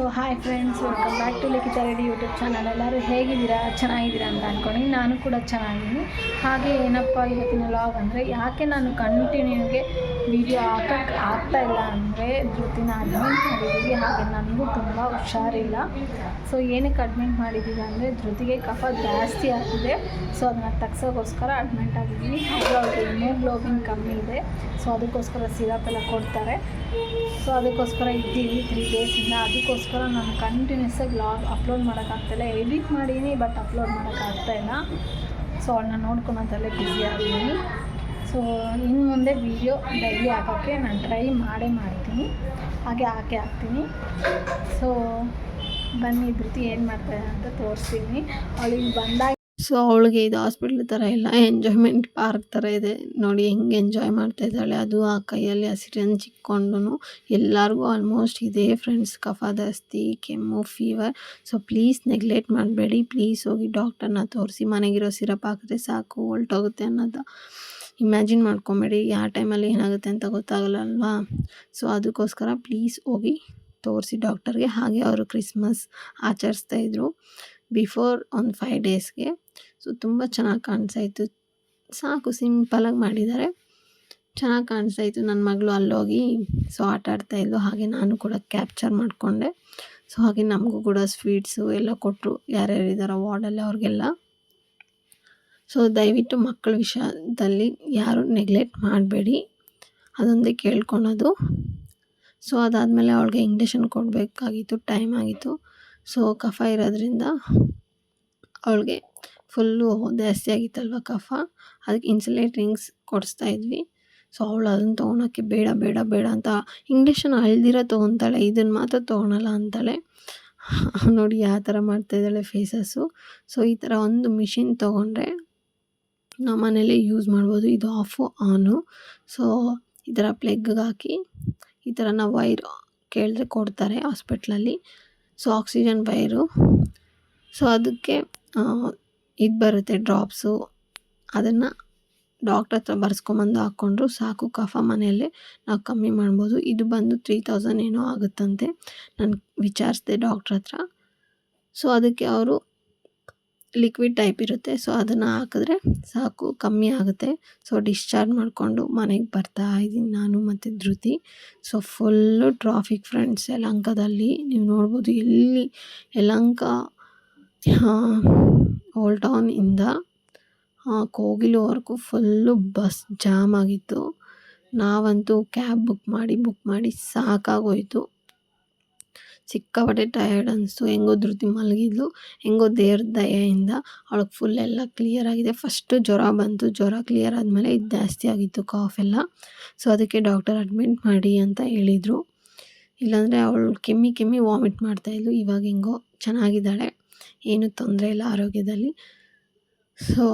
So hi friends, welcome back to Likhita Reddy YouTube channel. ಎಲ್ಲರೂ ಹೇಗಿದ್ದೀರಾ? ಚೆನ್ನಾಗಿದ್ದೀರಾ ಅಂತ ಅಂದ್ಕೊಂಡು ನಾನು ಕೂಡ ಚೆನ್ನಾಗಿದ್ದೀನಿ. ಹಾಗೆ ಏನಪ್ಪ ಇವತ್ತಿನ ವ್ಲಾಗ್ ಅಂದರೆ, ಯಾಕೆ ನಾನು ಕಂಟಿನ್ಯೂಗೆ ವೀಡಿಯೋ ಆಗ್ತಾಯಿಲ್ಲ ಅಂದರೆ, ಧೃತಿನ ಅಡ್ಮಿಂಟ್ ಮಾಡಿದ್ದೀವಿ. ಹಾಗೆ ನನಗೂ ತುಂಬ ಹುಷಾರಿಲ್ಲ. ಸೊ ಏನಕ್ಕೆ ಅಡ್ಮಿಂಟ್ ಮಾಡಿದ್ದೀವಿ ಅಂದರೆ, ಧೃತಿಗೆ ಕಫ ಜಾಸ್ತಿ ಆಗಿದೆ. ಸೊ ಅದನ್ನು ತಗ್ಸೋಕ್ಕೋಸ್ಕರ ಅಡ್ಮಿಂಟ್ ಆಗಿದ್ದೀವಿ. ಹಾಗೆ ಅವ್ರಿಗೆ ಹಿಮೋಗ್ಲೋಬಿನ್ ಕಮ್ಮಿ ಇದೆ. ಸೊ ಅದಕ್ಕೋಸ್ಕರ ಸಿರಪ್ ಎಲ್ಲ ಕೊಡ್ತಾರೆ. ಸೊ ಅದಕ್ಕೋಸ್ಕರ ಇದ್ದೀವಿ 3 ಡೇಸಿಂದ. ಅದಕ್ಕೋಸ್ಕರ ನಾನು ಕಂಟಿನ್ಯೂಸಾಗಿ ವ್ಲಾಗ್ ಅಪ್ಲೋಡ್ ಮಾಡೋಕ್ಕಾಗ್ತಾಯಿಲ್ಲ. ಎಡಿಟ್ ಮಾಡೀನಿ, ಬಟ್ ಅಪ್ಲೋಡ್ ಮಾಡೋಕ್ಕಾಗ್ತಾಯಿಲ್ಲ. ಸೊ ಅವಳನ್ನ ನೋಡ್ಕೊಳೋದ್ರಲ್ಲೇ ಬ್ಯುಸಿ ಆಗಿದ್ದೀನಿ. ಸೊ ಇನ್ನು ಮುಂದೆ ವೀಡಿಯೋ ಡೈಲಿ ಹಾಕೋಕ್ಕೆ ನಾನು ಟ್ರೈ ಮಾಡ್ತೀನಿ. ಹಾಗೆ ಹಾಕ್ತೀನಿ. ಸೊ ಬನ್ನಿ, ಧೃತಿ ಏನು ಮಾಡ್ತಾಯಿದೆ ಅಂತ ತೋರಿಸ್ತೀನಿ. ಅವಳಿಗೆ ಬಂದಾಗ ಸೊ ಅವಳಿಗೆ ಇದು ಹಾಸ್ಪಿಟ್ಲ್ ಥರ ಇಲ್ಲ, ಎಂಜಾಯ್ಮೆಂಟ್ ಪಾರ್ಕ್ ಥರ ಇದೆ. ನೋಡಿ ಹೆಂಗೆ ಎಂಜಾಯ್ ಮಾಡ್ತಾ ಇದ್ದಾಳೆ. ಅದು ಆ ಕೈಯಲ್ಲಿ ಸಿರಿಂಜ್ ಇಕ್ಕೊಂಡು. ಎಲ್ಲರಿಗೂ ಆಲ್ಮೋಸ್ಟ್ ಇದೇ ಫ್ರೆಂಡ್ಸ್, ಕಫ ಜಾಸ್ತಿ, ಕೆಮ್ಮು, ಫೀವರ್. ಸೊ ಪ್ಲೀಸ್ ನೆಗ್ಲೆಕ್ಟ್ ಮಾಡಬೇಡಿ. ಪ್ಲೀಸ್ ಹೋಗಿ ಡಾಕ್ಟರ್ನ ತೋರಿಸಿ. ಮನೆಗಿರೋ ಸಿರಪ್ ಹಾಕಿದ್ರೆ ಸಾಕು, ಹೊಲ್ಟೋಗುತ್ತೆ ಅನ್ನೋದು ಇಮ್ಯಾಜಿನ್ ಮಾಡ್ಕೊಬೇಡಿ. ಯಾವ ಟೈಮಲ್ಲಿ ಏನಾಗುತ್ತೆ ಅಂತ ಗೊತ್ತಾಗಲ್ಲ ಅಲ್ವಾ. ಸೊ ಅದಕ್ಕೋಸ್ಕರ ಪ್ಲೀಸ್ ಹೋಗಿ ತೋರಿಸಿ ಡಾಕ್ಟರ್ಗೆ. ಹಾಗೆ ಅವರು ಕ್ರಿಸ್ಮಸ್ ಆಚರಿಸ್ತಾಯಿದ್ರು ಬಿಫೋರ್ ಒಂದು 5 ಡೇಸ್ಗೆ. ಸೊ ತುಂಬ ಚೆನ್ನಾಗಿ ಕಾಣಿಸ್ತಾಯಿತ್ತು. ಸಾಕು, ಸಿಂಪಲಾಗಿ ಮಾಡಿದ್ದಾರೆ, ಚೆನ್ನಾಗಿ ಕಾಣಿಸ್ತಾಯಿತ್ತು. ನನ್ನ ಮಗಳು ಅಲ್ಲೋಗಿ ಸೊ ಆಟ ಆಡ್ತಾಯಿದ್ಲು. ಹಾಗೆ ನಾನು ಕೂಡ ಕ್ಯಾಪ್ಚರ್ ಮಾಡಿಕೊಂಡೆ. ಸೊ ಹಾಗೆ ನಮಗೂ ಕೂಡ ಸ್ವೀಟ್ಸು ಎಲ್ಲ ಕೊಟ್ಟರು, ಯಾರ್ಯಾರಿದ್ದಾರೋ ವಾರ್ಡಲ್ಲಿ ಅವ್ರಿಗೆಲ್ಲ. ಸೊ ದಯವಿಟ್ಟು ಮಕ್ಕಳ ವಿಷಯದಲ್ಲಿ ಯಾರು ನೆಗ್ಲೆಕ್ಟ್ ಮಾಡಬೇಡಿ, ಅದೊಂದೇ ಕೇಳ್ಕೊಳೋದು. ಸೊ ಅದಾದಮೇಲೆ ಅವಳಿಗೆ ಇಂಜೆಕ್ಷನ್ ಕೊಡಬೇಕಾಗಿತ್ತು, ಟೈಮ್ ಆಗಿತ್ತು. ಸೊ ಕಫ ಇರೋದ್ರಿಂದ ಅವಳಿಗೆ ಫುಲ್ಲು ಜಾಸ್ತಿ ಆಗಿತ್ತಲ್ವ ಕಫ, ಅದಕ್ಕೆ ಇನ್ಸುಲೇಟಿಂಗ್ಸ್ ಕೊಡಿಸ್ತಾಯಿದ್ವಿ. ಸೊ ಅವಳು ಅದನ್ನು ತೊಗೊಳಕ್ಕೆ ಬೇಡ ಅಂತ ಇಂಜೆಕ್ಷನ್ ಅಳ್ದಿರೋ ತೊಗೊತಾಳೆ, ಇದನ್ನು ಮಾತ್ರ ತೊಗೊಳಲ್ಲ ಅಂತಾಳೆ. ನೋಡಿ ಯಾವ ಥರ ಮಾಡ್ತಾಯಿದ್ದಾಳೆ ಫೇಸಸ್ಸು. ಸೊ ಈ ಥರ ಒಂದು ಮಿಷಿನ್ ತೊಗೊಂಡ್ರೆ ನಾವು ಮನೇಲೇ ಯೂಸ್ ಮಾಡ್ಬೋದು. ಇದು ಆಫು ಆನು. ಸೊ ಈ ಥರ ಪ್ಲಗ್ಗೆ ಹಾಕಿ ಈ ಥರ ನಾವು ವೈರ್ ಕೇಳಿದ್ರೆ ಕೊಡ್ತಾರೆ ಹಾಸ್ಪಿಟ್ಲಲ್ಲಿ. So oxygen wire. ಸೊ ಅದಕ್ಕೆ ಇದು ಬರುತ್ತೆ ಡ್ರಾಪ್ಸು, ಅದನ್ನು ಡಾಕ್ಟ್ರ್ ಹತ್ರ ಬರ್ಸ್ಕೊಂಬಂದು ಹಾಕ್ಕೊಂಡ್ರು ಸಾಕು. ಕಫ ಮನೆಯಲ್ಲೇ ನಾವು ಕಮ್ಮಿ ಮಾಡ್ಬೋದು. ಇದು ಬಂದು 3000 ಏನೋ ಆಗುತ್ತಂತೆ, ನಾನು ವಿಚಾರಿಸಿದೆ ಡಾಕ್ಟ್ರ್ ಹತ್ರ. ಸೊ ಅದಕ್ಕೆ ಅವರು ಲಿಕ್ವಿಡ್ ಟೈಪ್ ಇರುತ್ತೆ. ಸೊ ಅದನ್ನು ಹಾಕಿದ್ರೆ ಸಾಕು, ಕಮ್ಮಿ ಆಗುತ್ತೆ. ಸೊ ಡಿಸ್ಚಾರ್ಜ್ ಮಾಡಿಕೊಂಡು ಮನೆಗೆ ಬರ್ತಾ ಇದ್ದೀನಿ ನಾನು ಮತ್ತು Dhriti. So full traffic friends ಯಲಹಂಕದಲ್ಲಿ. ನೀವು ನೋಡ್ಬೋದು, ಎಲ್ಲಿ ಯಲಹಂಕ ಓಲ್ಡ್ ಟೌನಿಂದ ಕೋಗಿಲುವರೆಗೂ ಫುಲ್ಲು ಬಸ್ ಜಾಮ್ ಆಗಿತ್ತು. ನಾವಂತೂ ಕ್ಯಾಬ್ ಬುಕ್ ಮಾಡಿ ಸಾಕಾಗೋಯಿತು. ಸಿಕ್ಕಾಪಟ್ಟೆ ಟಯರ್ಡ್ ಅನಿಸ್ತು. ಹೆಂಗೋ ಧೃತಿ ಮಲಗಿದ್ಲು, ಹೆಂಗೋ ದೇವ್ರ ದಯೆಯಿಂದ ಅವಳಿಗೆ ಫುಲ್ ಎಲ್ಲ ಕ್ಲಿಯರ್ ಆಗಿದೆ. ಫಸ್ಟು ಜ್ವರ ಬಂತು, ಜ್ವರ ಕ್ಲಿಯರ್ ಆದಮೇಲೆ ಇದು ಜಾಸ್ತಿ ಆಗಿತ್ತು ಕಾಫ್ ಎಲ್ಲ. ಸೊ ಅದಕ್ಕೆ ಡಾಕ್ಟರ್ ಅಡ್ಮಿಟ್ ಮಾಡಿ ಅಂತ ಹೇಳಿದರು. ಇಲ್ಲಾಂದರೆ ಅವಳು ಕೆಮ್ಮಿ ವಾಮಿಟ್ ಮಾಡ್ತಾಯಿದ್ಲು. ಇವಾಗ ಹೆಂಗೋ ಚೆನ್ನಾಗಿದ್ದಾಳೆ, ಏನೂ ತೊಂದರೆ ಇಲ್ಲ ಆರೋಗ್ಯದಲ್ಲಿ. ಸೊ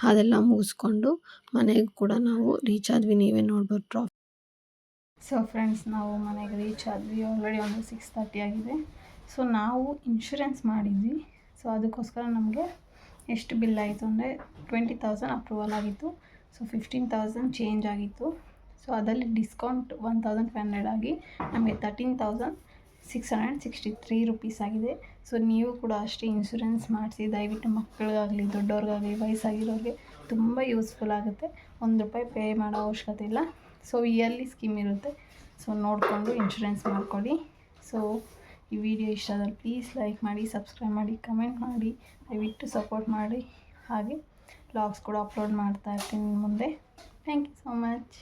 ಅದೆಲ್ಲ ಮುಗಿಸ್ಕೊಂಡು ಮನೆಗೆ ಕೂಡ ನಾವು ರೀಚ್ ಆದ್ವಿ. ನೀವೇ ನೋಡ್ಬೋದು ಟ್ರಾಫಿಕ್. ಸೊ ಫ್ರೆಂಡ್ಸ್, ನಾವು ಮನೆಗೆ ರೀಚ್ ಆದ್ವಿ. ಆಲ್ರೆಡಿ ಒಂದು 6:30 ಆಗಿದೆ. ಸೊ ನಾವು ಇನ್ಶೂರೆನ್ಸ್ ಮಾಡಿದ್ವಿ. ಸೊ ಅದಕ್ಕೋಸ್ಕರ ನಮಗೆ ಎಷ್ಟು ಬಿಲ್ ಆಯಿತು ಅಂದರೆ 20,000 ಅಪ್ರೂವಲ್ ಆಗಿತ್ತು. ಸೊ 15,000 ಚೇಂಜ್ ಆಗಿತ್ತು. ಸೊ ಅದರಲ್ಲಿ ಡಿಸ್ಕೌಂಟ್ 1,500 ಆಗಿ ನಮಗೆ 13,663 ರುಪೀಸ್ ಆಗಿದೆ. ಸೊ ನೀವು ಕೂಡ ಅಷ್ಟೇ ಇನ್ಶೂರೆನ್ಸ್ ಮಾಡಿಸಿ. ದಯವಿಟ್ಟು ಮಕ್ಕಳಿಗಾಗಲಿ, ದೊಡ್ಡವ್ರಿಗಾಗಲಿ, ವಯಸ್ಸಾಗಿರೋರಿಗೆ ತುಂಬ ಯೂಸ್ಫುಲ್ ಆಗುತ್ತೆ. ₹1 ಪೇ ಮಾಡೋ ಅವಶ್ಯಕತೆ ಇಲ್ಲ. ಸೊ ಇಯರ್ಲಿ ಸ್ಕೀಮ್ ಇರುತ್ತೆ. ಸೊ ನೋಡಿಕೊಂಡು ಇನ್ಶೂರೆನ್ಸ್ ಮಾಡ್ಕೊಳ್ಳಿ. ಸೊ ಈ ವಿಡಿಯೋ ಇಷ್ಟ ಆದರೆ ಪ್ಲೀಸ್ ಲೈಕ್ ಮಾಡಿ, ಸಬ್ಸ್ಕ್ರೈಬ್ ಮಾಡಿ, ಕಮೆಂಟ್ ಮಾಡಿ, ದಯವಿಟ್ಟು ಸಪೋರ್ಟ್ ಮಾಡಿ. ಹಾಗೆ ವ್ಲಾಗ್ಸ್ ಕೂಡ ಅಪ್ಲೋಡ್ ಮಾಡ್ತಾ ಇರ್ತೀನಿ ಮುಂದೆ. Thank you so much.